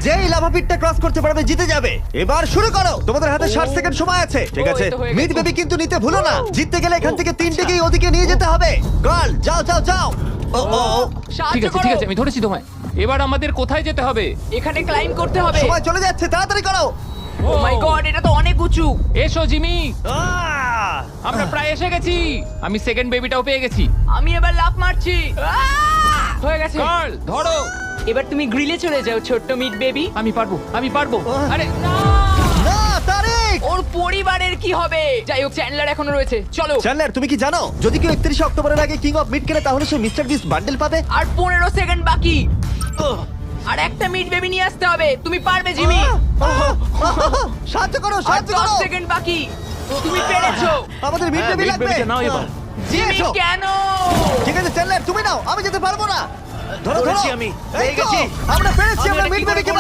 যেই lava পিটটা cross করতে পারবে জিতে যাবে। এবার শুরু করো, তোমাদের হাতে 60 সেকেন্ড সময় আছে। ঠিক আছে, এই তো হয়ে মিড গেছে। বেবি কিন্তু নিতে ভুলো না। জিততে গেলে এখান থেকে তিনটেকেই ওদিকে নিয়ে যেতে হবে। গার্ল যাও যাও যাও। ও ও ও, ঠিক আছে ঠিক আছে, আমি ধরেছি তোমায়। এবার আমাদের কোথায় যেতে হবে? এখানে ক্লাইম করতে হবে। সময় চলে যাচ্ছে, তাড়াতাড়ি করো। ও মাই গড, এটা তো অনেক উঁচু। এসো জিমি, আহ! আমরা প্রায় এসে গেছি। আমি সেকেন্ড বেবিটাও পেয়ে গেছি। আমি এবার লাফ মারছি। হয়ে গেছে। গার্ল ধরো। এবার তুমি গ্রিলে চলে যাও, ছোট্ট মিট বেবি। আমি পারবো, আমি পারবো। আরে না! না তারিক। ওর পরিবারের কি হবে? যাই হোক, চ্যান্ডলার এখনো রয়েছে। চলো। চ্যান্ডলার, তুমি কি জানো যদি কেউ 31 অক্টোবরের আগে কিং অফ মিড কেনে তাহলে সে মিস্টার বিস্ট বান্ডেল পাবে? আর 15 সেকেন্ড বাকি। আর একটা মিট বেবি নিয়ে আসতে হবে। তুমি পারবে জিমি। সাহায্য করো, আর সাহায্য 10 করো। সেকেন্ড বাকি। তুমি পেরেছো। আমাদের মিড বেবি লাগবে। নাও এবার। জিমি এসো। কেন? ঠিক আছে চ্যান্ডলার, তুমি নাও, আমি যেতে পারবো না। ধরো ধরো, ধরেছি আমি, এই পেয়ে তো, গেছি। আমরা পেরেছি, আমি আমরা এটা মিড কি করে বেবিকে